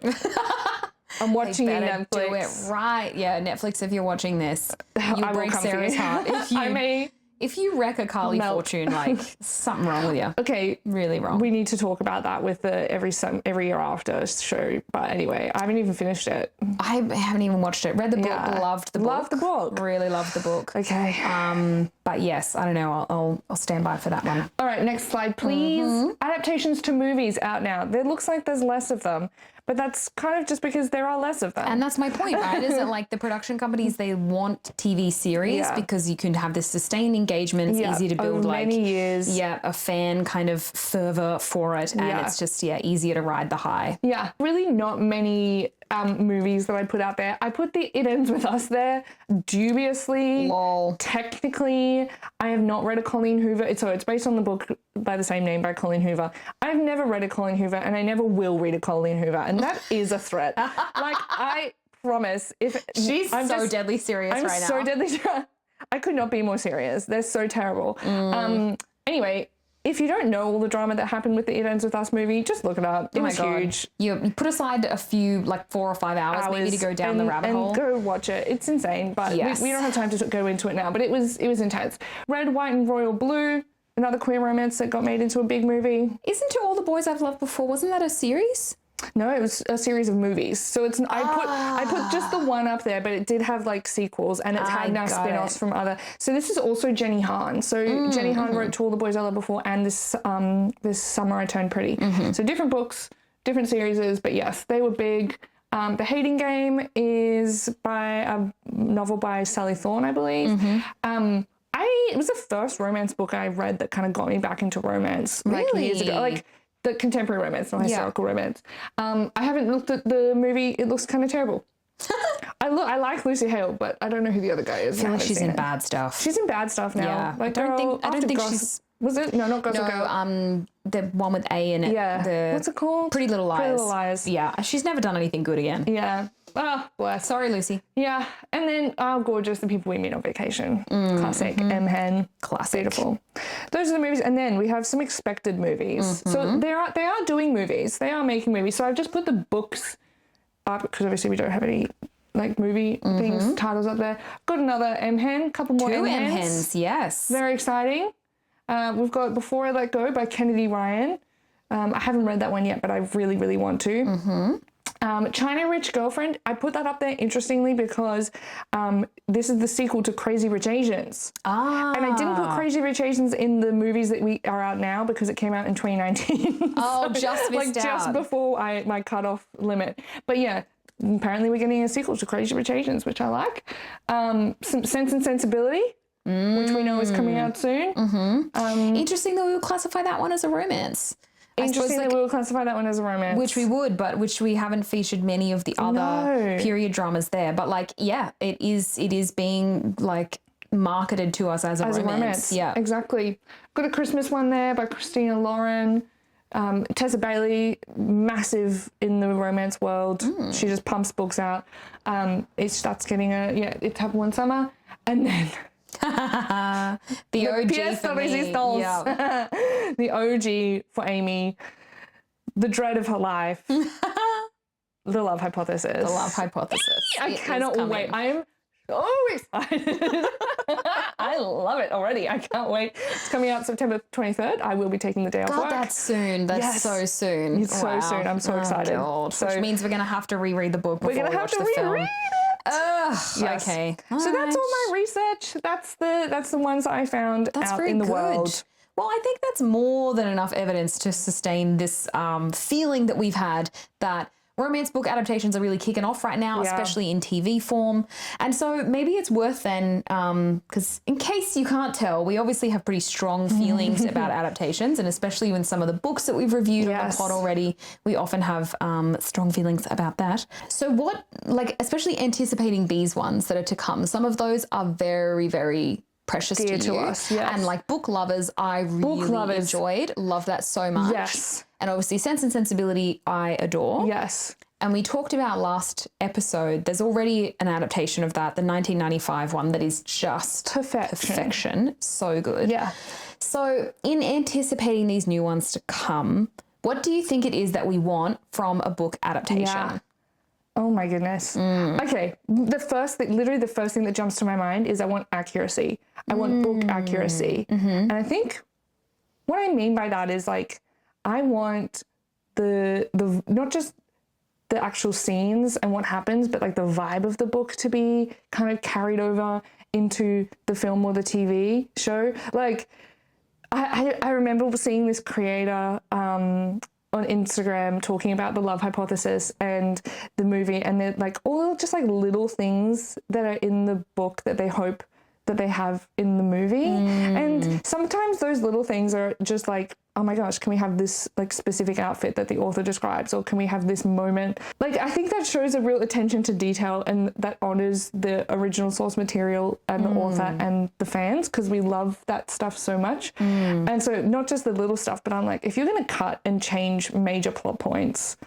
I'm watching Netflix. Do it right. Yeah, Netflix, if you're watching this, you break Sarah's heart. If you wreck a Carly fortune, like something wrong with you. Okay. Really wrong. We need to talk about that with the every year after show. But anyway, I haven't even finished it. I haven't even watched it. Read the book, loved the book. Loved the book. Really loved the book. Okay. But yes, I don't know. I'll stand by for that one. All right, next slide, please. Adaptations to movies out now. There looks like there's less of them. But that's kind of just because there are less of them. And that's my point, right? Is that like the production companies, they want TV series because you can have this sustained engagement. It's easy to build many years. Yeah, a fan kind of fervor for it. And it's just, easier to ride the high. Yeah, really not many movies that I put out there. I put the It Ends With Us there dubiously. Lol. Technically, I have not read a Colleen Hoover. It's based on the book by the same name by Colleen Hoover. I've never read a Colleen Hoover and I never will read a Colleen Hoover. And that is a threat. Like, I promise. She's so deadly serious right now. I'm so deadly serious. I could not be more serious. They're so terrible. Anyway, if you don't know all the drama that happened with the It Ends With Us movie, just look it up. It was huge. You put aside a few, like 4 or 5 hours maybe to go down the rabbit hole. And go watch it. It's insane, but we don't have time to go into it now, but it was intense. Red, White and Royal Blue, another queer romance that got made into a big movie. Isn't To All the Boys I've Loved Before, wasn't that a series? No, it was a series of movies. So it's I put just the one up there, but it did have like sequels and it's had now spin-offs from other. So this is also Jenny Han. So Jenny Han wrote To All the Boys I Loved Before and this Summer I Turned Pretty. So different books, different series, but yes, they were big. The Hating Game is by a novel by Sally Thorne, I believe. It was the first romance book I read that kind of got me back into romance like years ago. Like the contemporary romance, not historical romance. I haven't looked at the movie. It looks kind of terrible. I like Lucy Hale, but I don't know who the other guy is. I feel like she's in bad stuff. She's in bad stuff now. Yeah. Like, I don't think she's... Was it? No, not Gossip Girl. The one with A in it. Yeah. What's it called? Pretty Little Lies. Pretty Little Lies. Yeah. She's never done anything good again. Yeah. Oh, bless. Sorry, Lucy. Yeah. And then, Gorgeous, The People We Meet on Vacation. Classic. M-Hen. Classic. Beautiful. Those are the movies. And then we have some expected movies. So they are doing movies. They are making movies. So I've just put the books up because obviously we don't have any like movie things, titles up there. Got another M-Hen, couple more M-Hens. 2 M-Hens. M-Hens, yes. Very exciting. We've got Before I Let Go by Kennedy Ryan. I haven't read that one yet, but I really, really want to. China Rich Girlfriend, I put that up there interestingly because this is the sequel to Crazy Rich Asians. And I didn't put Crazy Rich Asians in the movies that we are out now because it came out in 2019. Oh, so, just missed out. Just before my cutoff limit. But yeah, apparently we're getting a sequel to Crazy Rich Asians, which I like. Some Sense and Sensibility, which we know is coming out soon. Interesting that we would classify that one as a romance. Interesting that we would classify that one as a romance. Which we would, but which we haven't featured many of the other period dramas there. But like, yeah, it is being like marketed to us as a romance. Yeah, exactly. Got a Christmas one there by Christina Lauren. Tessa Bailey, massive in the romance world. She just pumps books out. It starts getting It Happened One Summer. And then... the OG for me. Yeah. The OG for Amy. The Dread of Her Life. The Love Hypothesis. The Love Hypothesis. I cannot wait. I am so excited. I love it already. I can't wait. It's coming out September 23rd. I will be taking the day off work. That's soon. That's so soon. It's so soon. I'm so excited. God. So, which means we're going to have to reread the book before we watch the film. Reread it. Okay. So that's all my research. That's the ones I found out in the world. Well, I think that's more than enough evidence to sustain this feeling that we've had that romance book adaptations are really kicking off right now, especially in TV form. And so maybe it's worth then, because in case you can't tell, we obviously have pretty strong feelings about adaptations, and especially when some of the books that we've reviewed on the pod already, we often have strong feelings about that. So what, like, especially anticipating these ones that are to come, some of those are very, very precious dear to to you. us, yes. And like book lovers, I really enjoyed. Love that so much. Yes. And obviously Sense and Sensibility, I adore. Yes. And we talked about last episode, there's already an adaptation of that, the 1995 one that is just perfection. So good. Yeah. So in anticipating these new ones to come, what do you think it is that we want from a book adaptation? Yeah. Oh my goodness. Okay. The first thing that jumps to my mind is I want accuracy. I want book accuracy. And I think what I mean by that is like, I want the not just the actual scenes and what happens, but like the vibe of the book to be kind of carried over into the film or the TV show. Like I remember seeing this creator on Instagram talking about the love hypothesis and the movie, and they're like all just like little things that are in the book that they hope that they have in the movie. And sometimes those little things are just like, oh my gosh, can we have this like specific outfit that the author describes, or can we have this moment? Like, I think that shows a real attention to detail and that honors the original source material and the author and the fans, because we love that stuff so much. And so not just the little stuff, but I'm like, if you're going to cut and change major plot points,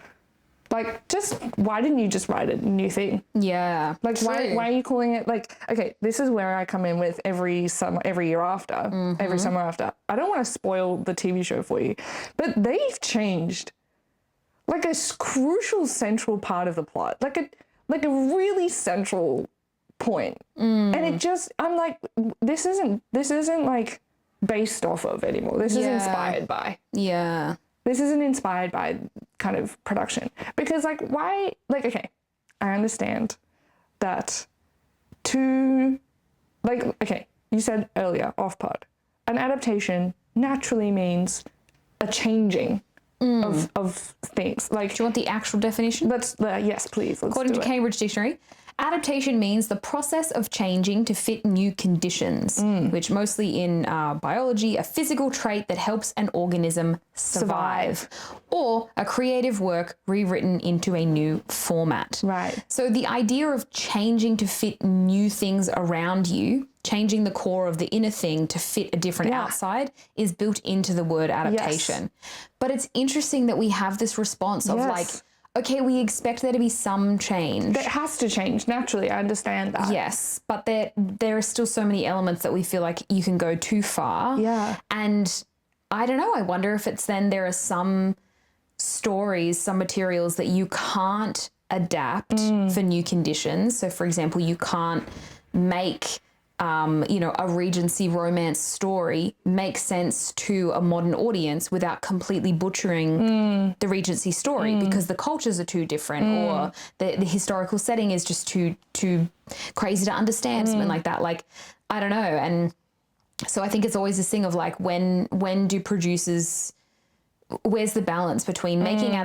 like, just, why didn't you just write a new thing? Yeah. Like, why are you calling it, like, okay, this is where I come in with every year after, every summer after. I don't want to spoil the TV show for you, but they've changed, like, a crucial central part of the plot, like a really central point. And it just, I'm like, this isn't, like, based off of anymore. This is inspired by. Yeah. This isn't inspired by kind of production. Because, like, why, like, okay, I understand that okay, you said earlier, off pod, an adaptation naturally means a changing of things. Like, do you want the actual definition? Yes, please. According to Cambridge Dictionary, adaptation means the process of changing to fit new conditions, which mostly in biology, a physical trait that helps an organism survive, or a creative work rewritten into a new format. Right. So the idea of changing to fit new things around you, changing the core of the inner thing to fit a different outside, is built into the word adaptation. But it's interesting that we have this response of like, okay, we expect there to be some change. That has to change, naturally. I understand that. Yes, but there are still so many elements that we feel like you can go too far. Yeah. And I don't know, I wonder if it's then there are some stories, some materials that you can't adapt for new conditions. So, for example, you can't make a Regency romance story makes sense to a modern audience without completely butchering the Regency story because the cultures are too different or the historical setting is just too crazy to understand, something like that. Like, I don't know. And so I think it's always this thing of like, when do producers, where's the balance between making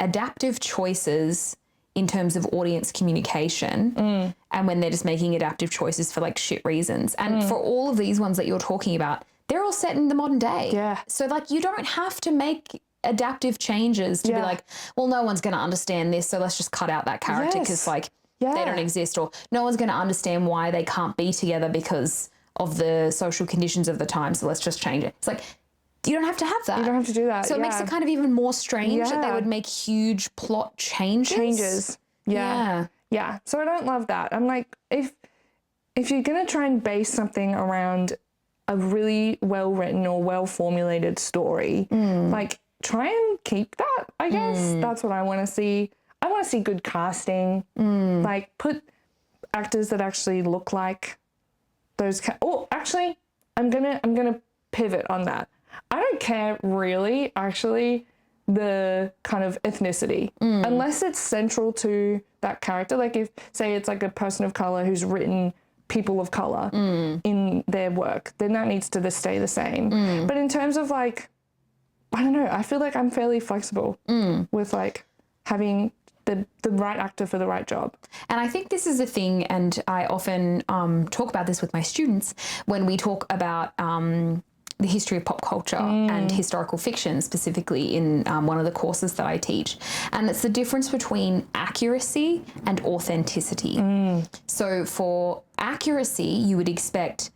adaptive choices in terms of audience communication and when they're just making adaptive choices for like shit reasons. And for all of these ones that you're talking about, they're all set in the modern day. Yeah. So like you don't have to make adaptive changes to be like, well, no one's going to understand this, so let's just cut out that character because like they don't exist, or no one's going to understand why they can't be together because of the social conditions of the time, so let's just change it. It's like, you don't have to have that. You don't have to do that. So it makes it kind of even more strange that they would make huge plot changes. Yeah. So I don't love that. I'm like, if you're going to try and base something around a really well-written or well-formulated story, like, try and keep that, I guess. That's what I want to see. I want to see good casting. Like, put actors that actually look like those. Actually, I'm gonna pivot on that. I don't care really, actually, the kind of ethnicity, unless it's central to that character. Like if, say, it's like a person of color who's written people of color in their work, then that needs to stay the same. But in terms of like, I don't know, I feel like I'm fairly flexible with like having the right actor for the right job. And I think this is a thing, and I often talk about this with my students when we talk about the history of pop culture and historical fiction, specifically in one of the courses that I teach. And it's the difference between accuracy and authenticity. So for accuracy, you would expect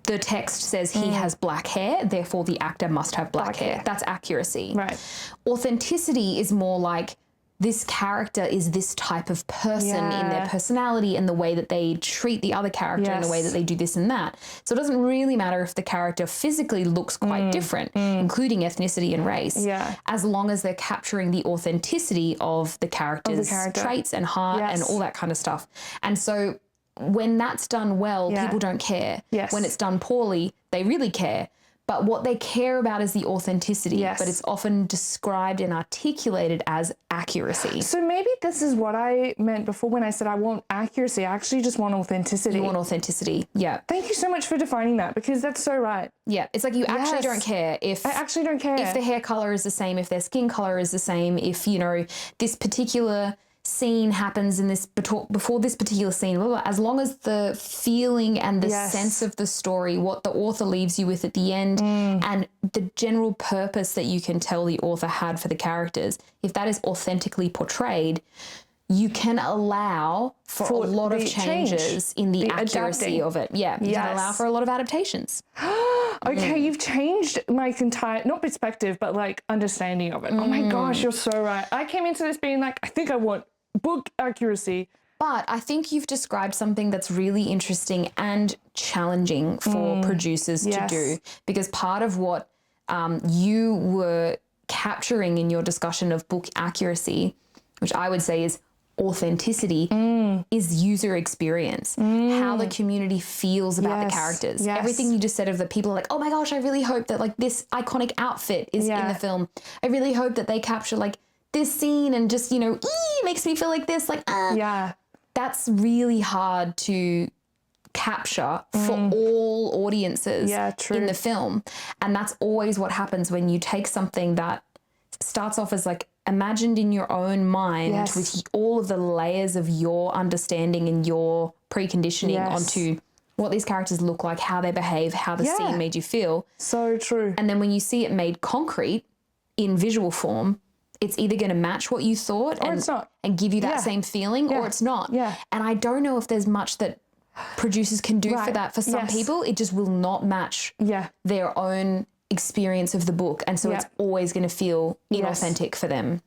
the text says he has black hair, therefore the actor must have black hair. That's accuracy. Right. Authenticity is more like, this character is this type of person in their personality and the way that they treat the other character and the way that they do this and that. So it doesn't really matter if the character physically looks quite different, including ethnicity and race, as long as they're capturing the authenticity of the character's traits and heart and all that kind of stuff. And so when that's done well, people don't care. When it's done poorly, they really care. But what they care about is the authenticity, but it's often described and articulated as accuracy. So maybe this is what I meant before when I said I want accuracy. I actually just want authenticity. You want authenticity, yeah. Thank you so much for defining that, because that's so right. Yeah, it's like you actually don't care if... I actually don't care. If the hair colour is the same, if their skin colour is the same, if, you know, this particular scene happens in this before this particular scene, blah, blah, as long as the feeling and the sense of the story, what the author leaves you with at the end, and the general purpose that you can tell the author had for the characters, if that is authentically portrayed, you can allow for a lot of changes in the accuracy of it. Yeah, you can allow for a lot of adaptations. Okay, you've changed my entire, not perspective, but like understanding of it. Oh my gosh, you're so right. I came into this being like, I think I want book accuracy. But I think you've described something that's really interesting and challenging for producers to do, because part of what you were capturing in your discussion of book accuracy, which I would say is authenticity, is user experience, how the community feels about the characters. Everything you just said of the people are like, oh my gosh, I really hope that like this iconic outfit is in the film. I really hope that they capture like this scene and just, you know, makes me feel like this, like, that's really hard to capture for all audiences in the film. And that's always what happens when you take something that starts off as like imagined in your own mind with all of the layers of your understanding and your preconditioning onto what these characters look like, how they behave, how the scene made you feel. So true. And then when you see it made concrete in visual form, it's either going to match what you thought or it's not, and give you that same feeling, or it's not. And I don't know if there's much that producers can do for that. For some people, it just will not match their own experience of the book. And so it's always going to feel inauthentic for them.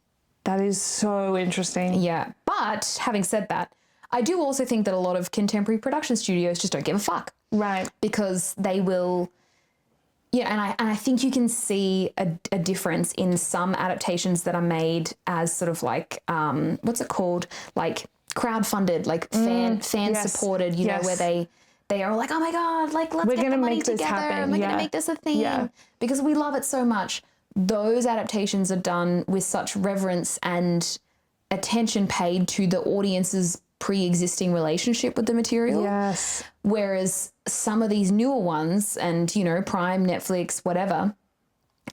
That is so interesting. Yeah. But having said that, I do also think that a lot of contemporary production studios just don't give a fuck. Right. Because they will... Yeah, and I think you can see a difference in some adaptations that are made as sort of like, what's it called? Like crowdfunded, like fan supported, you know, where they are like, oh my God, like let's get the money together and we're going to make this a thing because we love it so much. Those adaptations are done with such reverence and attention paid to the audience's pre-existing relationship with the material. Yes. Whereas some of these newer ones and, you know, Prime, Netflix, whatever,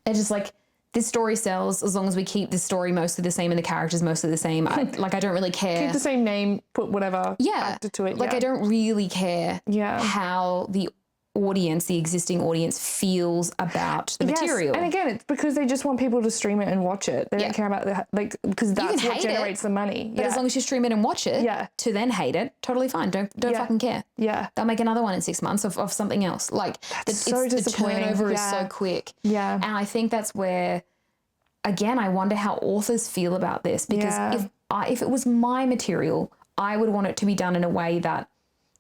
they're just like, this story sells as long as we keep the story mostly the same and the characters mostly the same. I don't really care. Keep the same name, put whatever actor to it. Like I don't really care how the audience, the existing audience feels about the material. And again, it's because they just want people to stream it and watch it. They don't care about because that's what generates the money. But as long as you stream it and watch it, to then hate it, totally fine. Don't fucking care. Yeah. They'll make another one in 6 months of something else. Like the turnover is so quick. Yeah. And I think that's where, again, I wonder how authors feel about this, because if it was my material, I would want it to be done in a way that,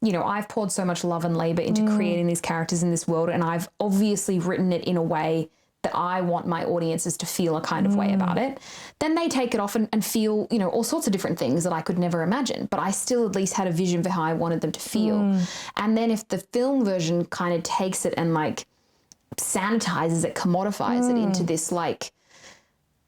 you know, I've poured so much love and labor into creating these characters in this world, and I've obviously written it in a way that I want my audiences to feel a kind of way about it, then they take it off and feel, you know, all sorts of different things that I could never imagine. But I still at least had a vision for how I wanted them to feel. And then if the film version kind of takes it and like sanitizes it, commodifies it into this like,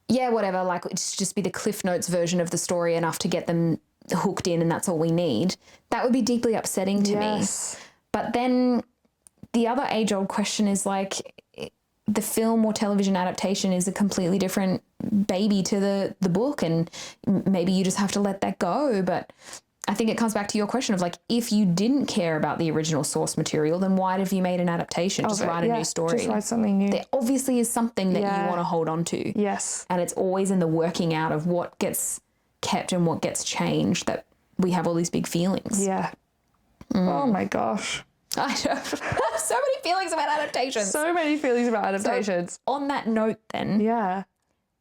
yeah, whatever, like it's just be the Cliff Notes version of the story enough to get them hooked in and that's all we need, that would be deeply upsetting to me. But then the other age-old question is like the film or television adaptation is a completely different baby to the book, and maybe you just have to let that go. But I think it comes back to your question of like, if you didn't care about the original source material, then why have you made an adaptation? Just write a new story. Just write something new. There obviously is something that you want to hold on to. Yes. And it's always in the working out of what gets kept and what gets changed that we have all these big feelings. Yeah. Oh my gosh. I have so many feelings about adaptations. So many feelings about adaptations. So on that note then,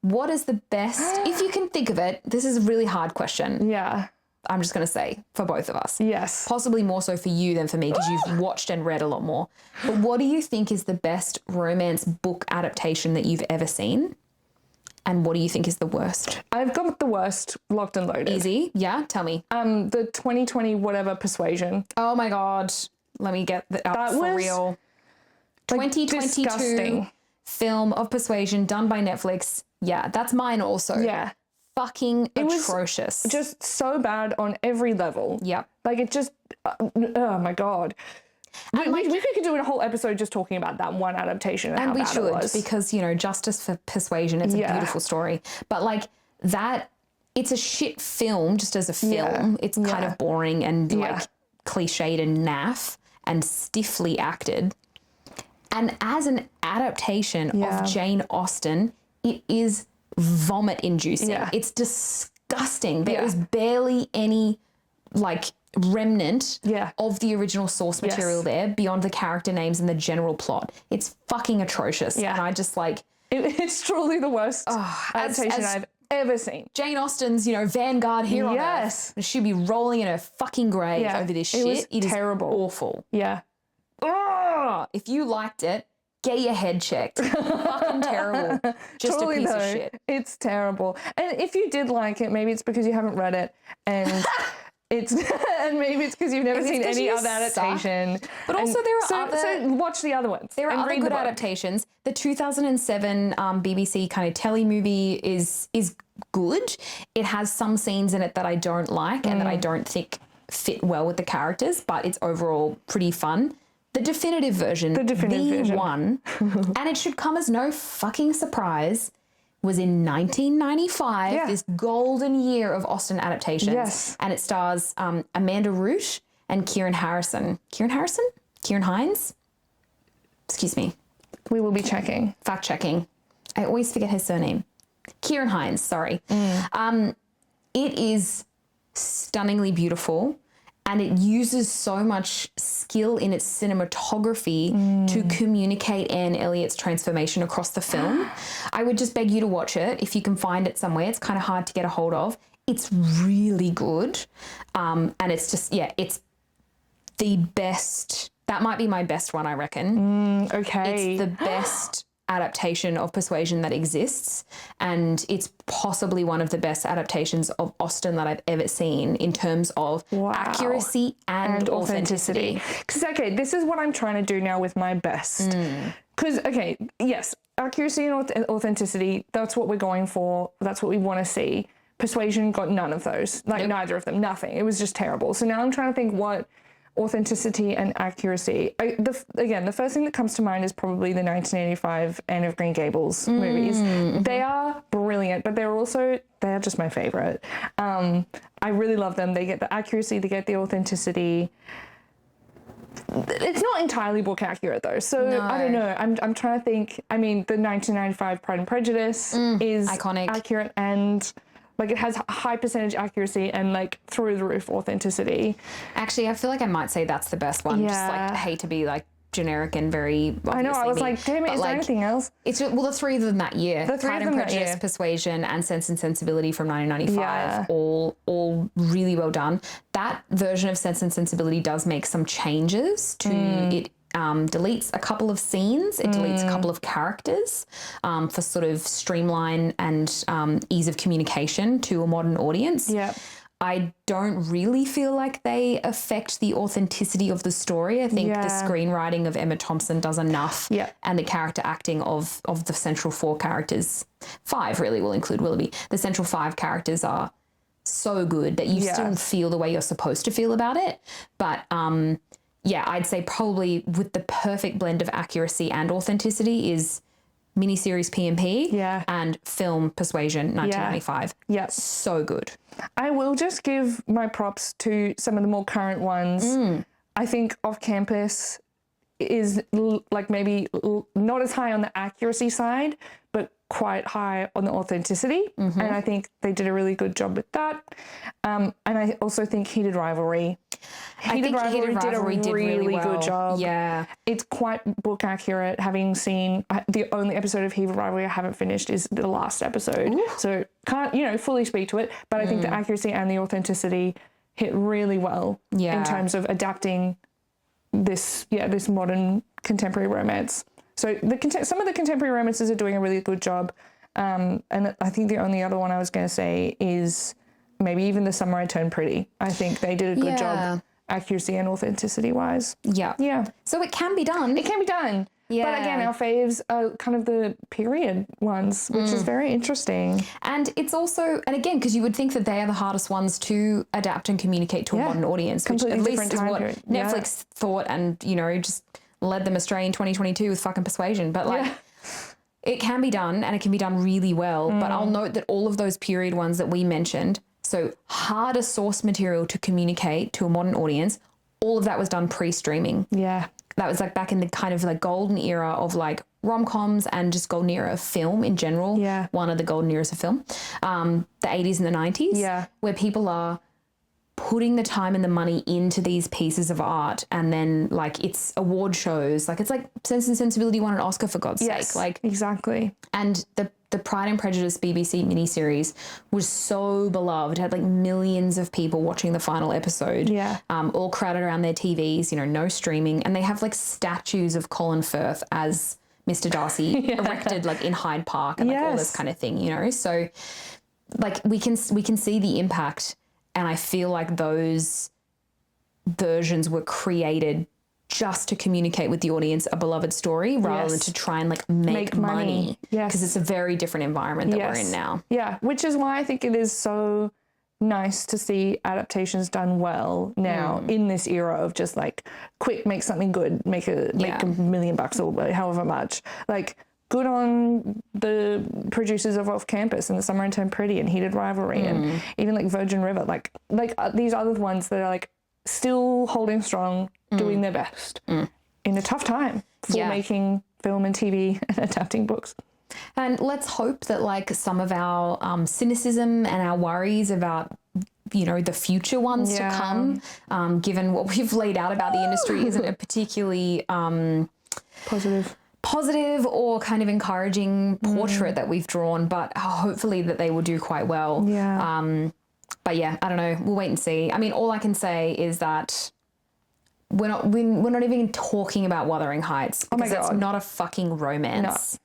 what is the best, if you can think of it, this is a really hard question. Yeah. I'm just going to say for both of us. Yes. Possibly more so for you than for me because you've watched and read a lot more. But what do you think is the best romance book adaptation that you've ever seen? And what do you think is the worst? I've got the worst, locked and loaded. Easy. Yeah, tell me. The 2020 whatever Persuasion. Oh my God. Let me get that up for real. 2022 disgusting film of Persuasion done by Netflix. Yeah, that's mine also. Yeah. Fucking atrocious. Just so bad on every level. Yep. Like it just, oh my God. We could do a whole episode just talking about that one adaptation and how we bad should, it was. because, you know, justice for Persuasion, it's a beautiful story. But like that, it's a shit film just as a film. It's kind of boring and like cliched and naff and stiffly acted. And as an adaptation of Jane Austen, it is vomit-inducing. Yeah. It's disgusting. There is barely any like remnant of the original source material there beyond the character names and the general plot. It's fucking atrocious. And I just like... It's truly the worst adaptation I've ever seen. Jane Austen's, you know, vanguard hero on Earth. She'd be rolling in her fucking grave over this shit. It terrible. Is awful. Yeah. Ugh. If you liked it, get your head checked. Fucking terrible. Just totally a piece of shit. It's terrible. And if you did like it, maybe it's because you haven't read it and and maybe it's because you've never seen any other adaptation. But also there are other... So watch the other ones. There are other good adaptations. The 2007 BBC kind of telly movie is good. It has some scenes in it that I don't like and that I don't think fit well with the characters, but it's overall pretty fun. The definitive version, the one, and it should come as no fucking surprise, was in 1995, this golden year of Austen adaptations. Yes. And it stars Amanda Root and Kieran Harrison. Kieran Hines? Excuse me. We will be checking. Fact checking. I always forget his surname. Kieran Hines, sorry. It is stunningly beautiful. And it uses so much skill in its cinematography to communicate Anne Elliott's transformation across the film. I would just beg you to watch it if you can find it somewhere. It's kind of hard to get a hold of. It's really good. And it's just, it's the best. That might be my best one, I reckon. Okay. It's the best adaptation of Persuasion that exists, and it's possibly one of the best adaptations of Austen that I've ever seen in terms of accuracy and authenticity. Because, this is what I'm trying to do now with my best. Because, yes, accuracy and authenticity, that's what we're going for. That's what we want to see. Persuasion got none of those. Neither of them, nothing. It was just terrible. So now I'm trying to think what authenticity and accuracy. The first thing that comes to mind is probably the 1985 Anne of Green Gables movies. They are brilliant, but they're just my favorite. I really love them. They get the accuracy, they get the authenticity. It's not entirely book accurate though, so I don't know. I'm trying to think. I mean, the 1995 Pride and Prejudice is iconic, accurate, and like it has high percentage accuracy and like through the roof authenticity. Actually, I feel like I might say that's the best one. Just like hate to be like generic and very I know. I was like, damn it, is there anything else? It's the three of them that year. The three Pride and Prejudice, Persuasion, and Sense and Sensibility from 1995. All really well done. That version of Sense and Sensibility does make some changes to it deletes a couple of scenes. It deletes a couple of characters for sort of streamline and ease of communication to a modern audience. Yeah. I don't really feel like they affect the authenticity of the story. I think the screenwriting of Emma Thompson does enough, and the character acting of the central 4 characters, 5 really will include Willoughby. The central 5 characters are so good that you still feel the way you're supposed to feel about it. But I'd say probably with the perfect blend of accuracy and authenticity is miniseries P&P and film Persuasion 1995. Yeah. So good. I will just give my props to some of the more current ones. I think Off Campus is like maybe not as high on the accuracy side, but quite high on the authenticity. And I think they did a really good job with that. And I also think Heated Rivalry. Heated Rivalry did a really well. Good job. Yeah. It's quite book accurate. Having seen the only episode of Heated Rivalry I haven't finished is the last episode. Ooh. So can't, fully speak to it. But I think the accuracy and the authenticity hit really well in terms of adapting this modern contemporary romance. So some of the contemporary romances are doing a really good job. And I think the only other one I was going to say is maybe even The Summer I Turned Pretty. I think they did a good job accuracy and authenticity wise. Yeah. Yeah. So it can be done. It can be done. Yeah. But again, our faves are kind of the period ones, which is very interesting. And it's also, and again, because you would think that they are the hardest ones to adapt and communicate to a modern audience, which at least is what Netflix thought and, just led them astray in 2022 with fucking Persuasion. But it can be done and it can be done really well. But I'll note that all of those period ones that we mentioned, so harder source material to communicate to a modern audience, all of that was done pre-streaming. Yeah. That was like back in the kind of like golden era of like rom-coms and just golden era of film in general. Yeah. One of the golden eras of film. The 80s and the 90s. Yeah. Where people are putting the time and the money into these pieces of art, and then like it's award shows. Like it's like Sense and Sensibility won an Oscar for God's sake. Like exactly. And the Pride and Prejudice BBC miniseries was so beloved. It had like millions of people watching the final episode. Yeah. All crowded around their TVs, no streaming. And they have like statues of Colin Firth as Mr. Darcy erected like in Hyde Park and like all this kind of thing, So like we can see the impact, and I feel like those versions were created just to communicate with the audience a beloved story rather than to try and like make money. Yes. Because it's a very different environment that we're in now. Yeah, which is why I think it is so nice to see adaptations done well now in this era of just like quick, make something good, make $1 million or however much. Like good on the producers of Off Campus and The Summer I Turned Pretty and Heated Rivalry and even like Virgin River, like these other ones that are like still holding strong, doing their best in a tough time for making film and TV and adapting books. And let's hope that like some of our cynicism and our worries about the future ones to come, given what we've laid out about the industry, isn't a particularly positive or kind of encouraging portrait that we've drawn, but hopefully that they will do quite well. But I don't know. We'll wait and see. I mean, all I can say is that we're not even talking about Wuthering Heights because it's not a fucking romance. No.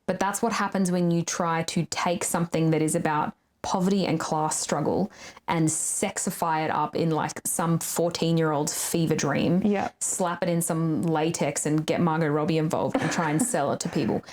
But that's what happens when you try to take something that is about poverty and class struggle and sexify it up in like some 14-year-old's fever dream. Yeah. Slap it in some latex and get Margot Robbie involved and try and sell it to people.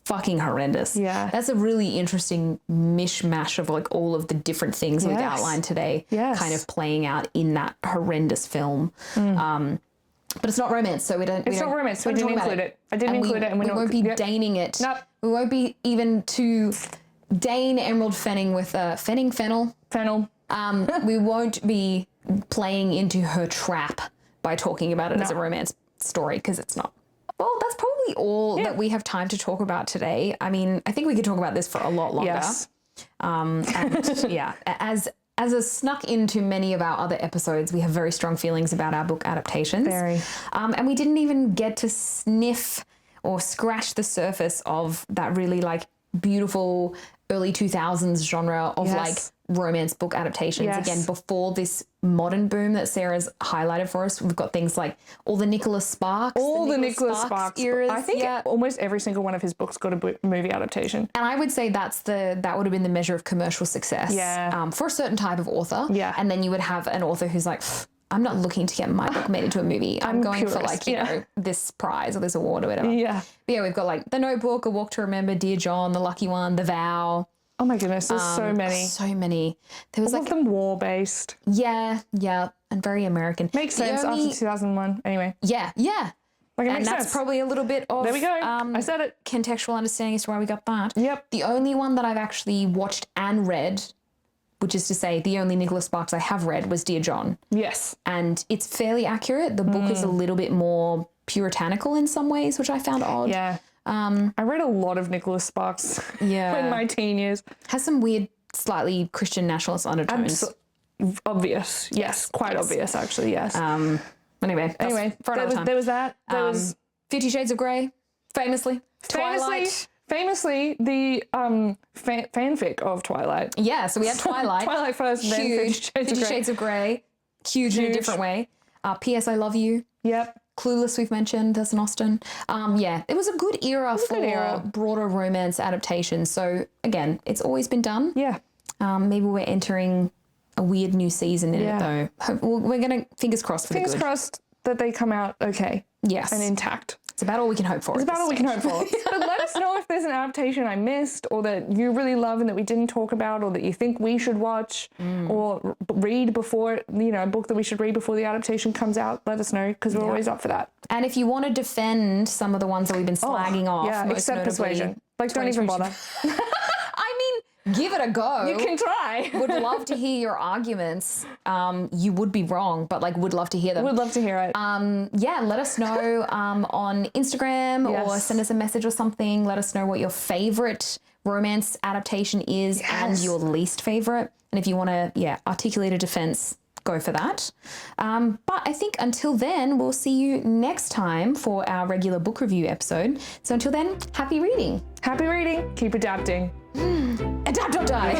Fucking horrendous. Yeah. That's a really interesting mishmash of like all of the different things we've outlined today kind of playing out in that horrendous film. But it's not romance, so we don't. It's not romance, so we didn't include it. I didn't include it, and we won't be deigning it. Nope. We won't be even to deign Emerald Fennel with Fennel. We won't be playing into her trap by talking about it as a romance story, because it's not. Well, that's probably all that we have time to talk about today. I mean, I think we could talk about this for a lot longer. Yes. And as a snuck into many of our other episodes, we have very strong feelings about our book adaptations. Very. And we didn't even get to sniff or scratch the surface of that really like beautiful early 2000s genre of like romance book adaptations. Again, before this modern boom that Sarah's highlighted for us, we've got things like all the Nicholas Sparks. All the Nicholas Sparks eras. I think almost every single one of his books got a movie adaptation. And I would say that would have been the measure of commercial success for a certain type of author. Yeah. And then you would have an author who's like, I'm not looking to get my book made into a movie. I'm going for like, you know, this prize or this award or whatever. Yeah. But yeah, we've got like The Notebook, A Walk to Remember, Dear John, The Lucky One, The Vow. Oh my goodness, there's so many. So many. There was all of them war-based. Yeah, and very American. Makes sense after 2001, anyway. Yeah. Like, and that's probably a little bit of... There we go, I said it. Contextual understanding as to why we got that. Yep. The only one that I've actually watched and read, which is to say the only Nicholas Sparks I have read, was Dear John. Yes. And it's fairly accurate. The book is a little bit more puritanical in some ways, which I found odd. Yeah. I read a lot of Nicholas Sparks in my teen years. Has some weird, slightly Christian nationalist undertones. Obvious. Yes. Quite obvious, actually, yes. Anyway, there was that. There was 50 Shades of Grey, famously. Twilight. Famously, the fanfic of Twilight. Yeah, so we had Twilight. Twilight first, then 50 Shades of Grey. Huge in a different way. P.S. I Love You. Yep. Clueless we've mentioned, there's an Austen. It was a good era for broader romance adaptations. So again, it's always been done. Yeah. Maybe we're entering a weird new season in it though. We're going to, fingers crossed for the good. Fingers crossed that they come out okay. Yes. And intact. It's about all we can hope for. It's about all we can hope for. But let us know if there's an adaptation I missed or that you really love and that we didn't talk about or that you think we should watch or read before, a book that we should read before the adaptation comes out. Let us know because we're always up for that. And if you want to defend some of the ones that we've been slagging off. Yeah, except Persuasion. Like, don't even bother. Give it a go. You can try. Would love to hear your arguments. You would be wrong, but would love to hear them. Would love to hear it. Let us know on Instagram or send us a message or something. Let us know what your favorite romance adaptation is and your least favorite. And if you want to, articulate a defense, go for that. But I think until then, we'll see you next time for our regular book review episode. So until then, happy reading. Happy reading. Keep adapting. Adapt or die.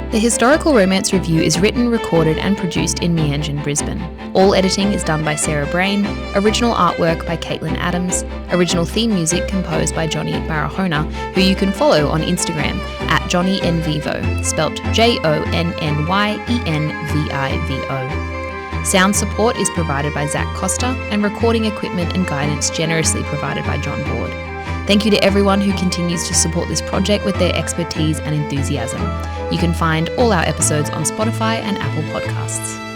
The Historical Romance Review is written, recorded and produced in Meanjin, Brisbane. All editing is done by Sarah Brain, original artwork by Caitlin Adams, original theme music composed by Johnny Barahona, who you can follow on Instagram at JohnnyNvivo, spelt JONNYENVIVO. Sound support is provided by Zach Costa and recording equipment and guidance generously provided by John Ward. Thank you to everyone who continues to support this project with their expertise and enthusiasm. You can find all our episodes on Spotify and Apple Podcasts.